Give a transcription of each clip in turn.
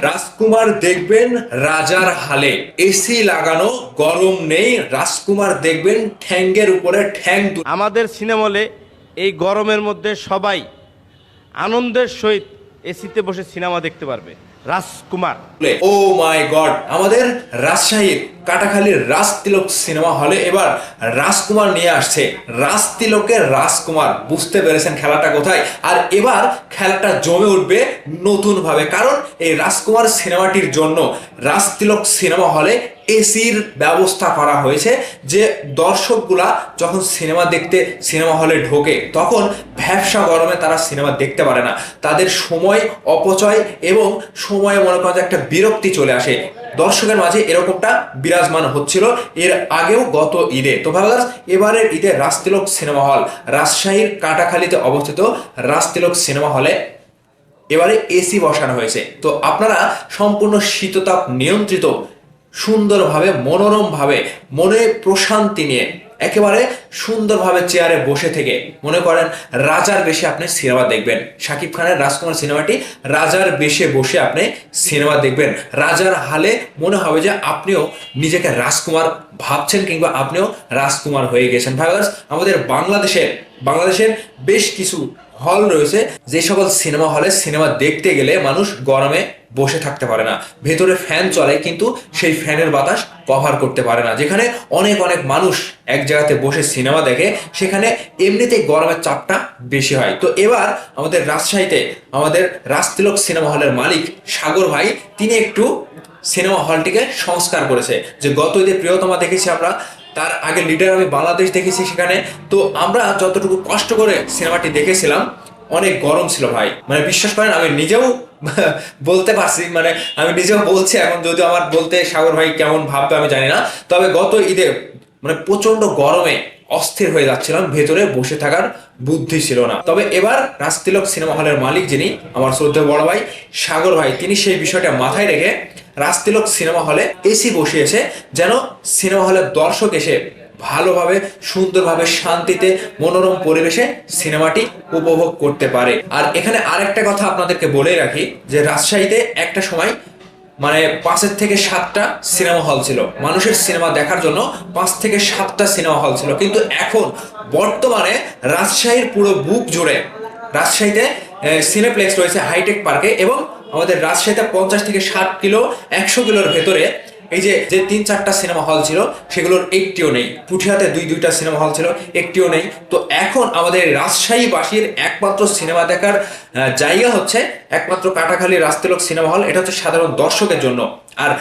রাজকুমার দেখবেন রাজার হালে, এসি লাগানো, গরম নেই। রাজকুমার দেখবেন ঠ্যাঙ্গের উপরে ঠ্যাং আমাদের সিনেমা হলে এই গরমের মধ্যে সবাই আনন্দের সহিত এসিতে বসে সিনেমা দেখতে পারবে। রাজকুমার। তুলে ও মাই গড, আমাদের রাজশাহীর কাটাখালীর রাজতিলক সিনেমা হলে এবার রাজকুমার নিয়ে আসছে। রাজতিলকের রাজকুমার, বুঝতে পেরেছেন খেলাটা কোথায়? আর এবার খেলাটা জমে উঠবে নতুন ভাবে, কারণ এই রাজকুমার সিনেমাটির জন্য রাজতিলক সিনেমা হলে এসির ব্যবস্থা করা হয়েছে, যে দর্শকগুলা যখন সিনেমা দেখতে সিনেমা হলে ঢোকে তখন ভ্যাপসা গরমে তারা সিনেমা দেখতে পারে না, তাদের সময় অপচয় এবং সময়ে মনে করা একটা বিরক্তি চলে আসে দর্শকের মাঝে, এরকমটা বিরাজমান হচ্ছিল এর আগেও গত ঈদে। তো ভালো, এবারের ঈদে রাজতিলক সিনেমা হল, রাজশাহীর কাটাখালীতে অবস্থিত রাজতিলক সিনেমা হলে এবারে এসি বসানো হয়েছে। তো আপনারা সম্পূর্ণ শীততাপ নিয়ন্ত্রিত, সুন্দরভাবে মনোরমভাবে মনে প্রশান্তি নিয়ে একেবারে সুন্দরভাবে চেয়ারে বসে থেকে মনে করেন রাজার বেশে আপনি সিনেমা দেখবেন। শাকিব খানের রাজকুমার সিনেমাটি রাজার বেশে বসে আপনি সিনেমা দেখবেন। রাজার হালে মনে হবে যে আপনিও নিজেকে রাজকুমার ভাবছেন, কিংবা আপনিও রাজকুমার হয়ে গেছেন। ভাই, আমাদের বাংলাদেশের বেশ কিছু হল রয়েছে, যে সকল সিনেমা হলে সিনেমা দেখতে গেলে মানুষ গরমে বসে থাকতে পারে না, ভেতরে ফ্যান চলে কিন্তু সেই ফ্যানের বাতাস কভার করতে পারে না, যেখানে অনেক অনেক মানুষ এক জায়গাতে বসে সিনেমা দেখে, সেখানে এমনিতেই গরমের চাপটা বেশি হয়। তো এবার আমাদের রাজশাহীতে আমাদের রাজতিলক সিনেমা হলের মালিক সাগর ভাই, তিনি একটু সিনেমা হলটিকে সংস্কার করেছে। যে গত ঈদে প্রিয়তমা দেখেছি আমরা, তার আগে লিডার আমি বাংলাদেশ দেখেছি সেখানে। তো আমরা যতটুকু কষ্ট করে সিনেমাটি দেখেছিলাম, অনেক গরম ছিল ভাই, মানে বিশ্বাস করেন আমি নিজেও বলতে পারছি, মানে আমি নিজেও বলছি এখন, যদিও আমার বলতে সাগর ভাই কেমন ভাববে আমি জানি না। তবে গত ঈদে মানে প্রচন্ড গরমে অস্থির হয়ে যাচ্ছিলাম, ভেতরে বসে থাকার বুদ্ধি ছিল না। তবে এবার রাজতিলক সিনেমা হলের মালিক, যিনি আমার শ্রদ্ধেয় বড় ভাই সাগর ভাই, তিনি সেই বিষয়টা মাথায় রেখে রাজতিলক সিনেমা হলে এসি বসিয়েছে, যেন সিনেমা হলের দর্শক এসে ভালোভাবে সুন্দরভাবে শান্তিতে মনোরম পরিবেশে সিনেমাটি উপভোগ করতে পারে। আর এখানে আরেকটা কথা আপনাদেরকে বলে রাখি, যে রাজশাহীতে একটা সময় মানে 5 থেকে 7টা সিনেমা হল ছিল, মানুষের সিনেমা দেখার জন্য 5 থেকে 7টা সিনেমা হল ছিল, কিন্তু এখন বর্তমানে রাজশাহীর পুরো বুক জুড়ে রাজশাহীতে সিনেপ্লেক্স রয়েছে হাইটেক পার্কে, এবং আমাদের রাজশাহীতে 50 থেকে 60 কিলো 100 কিলোর ভেতরে এই যে যে 3-4টা সিনেমা হল ছিল, সেগুলোর একটিও নেই। পুঠিয়াতে 2-2টা সিনেমা হল ছিল, একটিও নেই। তো এখন আমাদের রাজশাহীবাসীর একমাত্র সিনেমা দেখার জায়গা হচ্ছে একমাত্র কাটাখালী রাজতিলক সিনেমা হল। এটা হচ্ছে সাধারণ দর্শকের জন্য। আর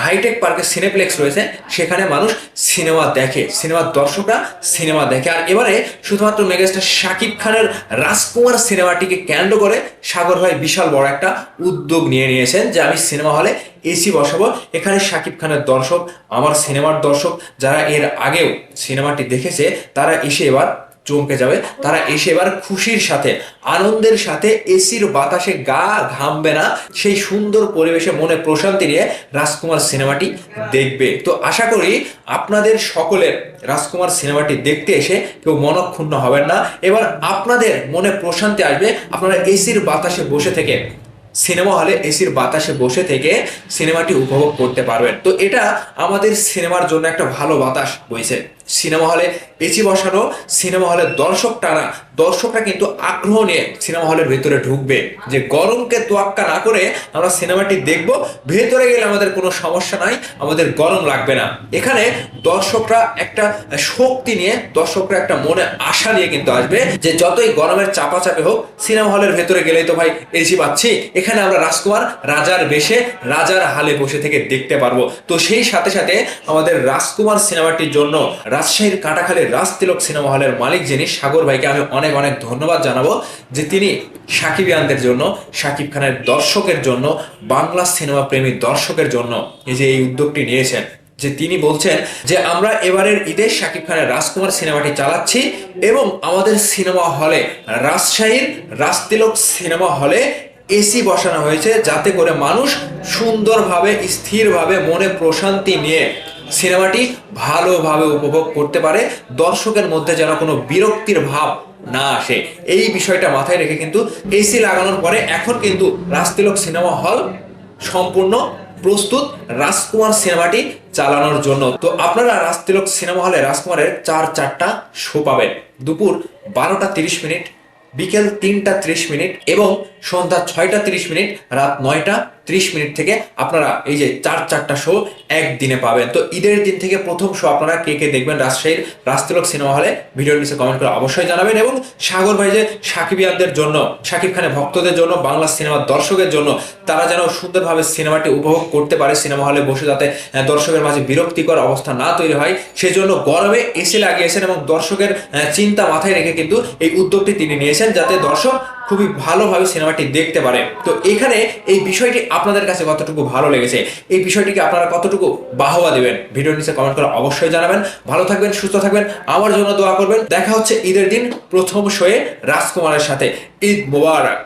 হাইটেক পার্কে সিনেপ্লেক্স রয়েছে, সেখানে মানুষ সিনেমা দেখে, সিনেমার দর্শকরা সিনেমা দেখে। আর এবারে শুধুমাত্র মেগাস্টার শাকিব খানের রাজকুমার সিনেমাটিকে কেন্দ্র করে সাগর ভাই বিশাল বড় একটা উদ্যোগ নিয়েছেন, যে আমি সিনেমা হলে এসি বসাবো। এখানে শাকিব খানের দর্শক, আমার সিনেমার দর্শক, যারা এর আগেও সিনেমাটি দেখেছে, তারা এসে এবার চমকে যাবে, তারা এসে এবার খুশির সাথে আনন্দের সাথে এসির বাতাসে গা ঘামবে না, সেই সুন্দর পরিবেশে মনে প্রশান্তি নিয়ে রাজকুমার সিনেমাটি দেখবে। তো আশা করি আপনাদের সকলের রাজকুমার সিনেমাটি দেখতে এসে কেউ মনক্ষুণ্ণ হবেন না। এবার আপনাদের মনে প্রশান্তি আসবে, আপনারা এসির বাতাসে বসে থেকে সিনেমা হলে এসির বাতাসে বসে থেকে সিনেমাটি উপভোগ করতে পারবেন। তো এটা আমাদের সিনেমার জন্য একটা ভালো বাতাস বইছে। সিনেমা হলে এসি বসানো, সিনেমা হলের দর্শক টানা, দর্শকরা কিন্তু আগ্রহ নিয়ে সিনেমা হলের ভেতরে ঢুকবে, যে গরমকে তোয়াক্কা না করে আমরা সিনেমাটি দেখব, ভেতরে গেলে আমাদের কোনো সমস্যা নাই, আমাদের গরম লাগবে না। এখানে দর্শকরা একটা শক্তি নিয়ে, দর্শকরা একটা মনে আশা নিয়ে কিন্তু আসবে, যে যতই গরমের চাপাচাপি হোক, সিনেমা হলের ভেতরে গেলেই তো ভাই এসি পাচ্ছি, এখানে আমরা রাজকুমার রাজার বেশে রাজার হালে বসে থেকে দেখতে পারবো। তো সেই সাথে সাথে আমাদের রাজকুমার সিনেমাটির জন্য রাজশাহীর কাটাখালীর রাজতিলক সিনেমা হলের মালিক, যিনি সাগর ভাইকে আমি অনেক অনেক ধন্যবাদ জানাবো, যে তিনি সাকিবিয়ানদের জন্য, শাকিব খানের দর্শকের জন্য, বাংলা সিনেমা প্রেমী দর্শকের জন্য এই উদ্যোগটি নিয়েছেন। যে তিনি বলছেন যে আমরা এবারের ঈদে শাকিব খানের রাজকুমার সিনেমাটি চালাচ্ছি, এবং আমাদের সিনেমা হলে রাজশাহীর রাজতিলক সিনেমা হলে এসি বসানো হয়েছে, যাতে করে মানুষ সুন্দরভাবে স্থিরভাবে মনে প্রশান্তি নিয়ে সিনেমাটি ভালোভাবে উপভোগ করতে পারে, দর্শকের মধ্যে যেন কোনো বিরক্তির ভাব না আসে। এই বিষয়টা মাথায় রেখে কিন্তু এসি লাগানোর পরে এখন কিন্তু রাজতিলক সিনেমা হল সম্পূর্ণ প্রস্তুত রাজকুমার সিনেমাটি চালানোর জন্য। তো আপনারা রাজতিলক সিনেমা হলে রাজকুমারের চারটা শো পাবেন। দুপুর 12টা 30 মিনিট, বিকেল 3টা 30 মিনিট এবং সন্ধ্যা 6টা 30 মিনিট, রাত 9টা 30 মিনিট থেকে আপনারা এই যে চারটা শো একদিনে পাবেন। তো ঈদের দিন থেকে প্রথম শো আপনারা কে কে দেখবেন রাজশাহীর রাজতিলক সিনেমা হলে ভিডিওর নিচে কমেন্ট করে অবশ্যই জানাবেন। এবং সাগর ভাই যে সাকিবিয়ানদের জন্য, শাকিব খানের ভক্তদের জন্য, বাংলা সিনেমার দর্শকের জন্য, তারা যেন সুন্দরভাবে সিনেমাটি উপভোগ করতে পারে সিনেমা হলে বসে, যাতে দর্শকের মাঝে বিরক্তিকর অবস্থা না তৈরি হয়, সেই জন্য গরমে এসি লাগিয়েছেন এবং দর্শকের চিন্তা মাথায় রেখে কিন্তু এই উদ্যোগটি তিনি নিয়েছেন, যাতে দর্শক খুবই ভালোভাবে সিনেমাটি দেখতে পারে। তো এখানে এই বিষয়টি আপনাদের কাছে কতটুকু ভালো লেগেছে, এই বিষয়টিকে আপনারা কতটুকু বাহবা দেবেন, ভিডিওর নিচে কমেন্ট করে অবশ্যই জানাবেন। ভালো থাকবেন, সুস্থ থাকবেন, আমার জন্য দোয়া করবেন। দেখা হচ্ছে ঈদের দিন প্রথম শোয়ে রাজকুমারের সাথে। ঈদ মোবারক।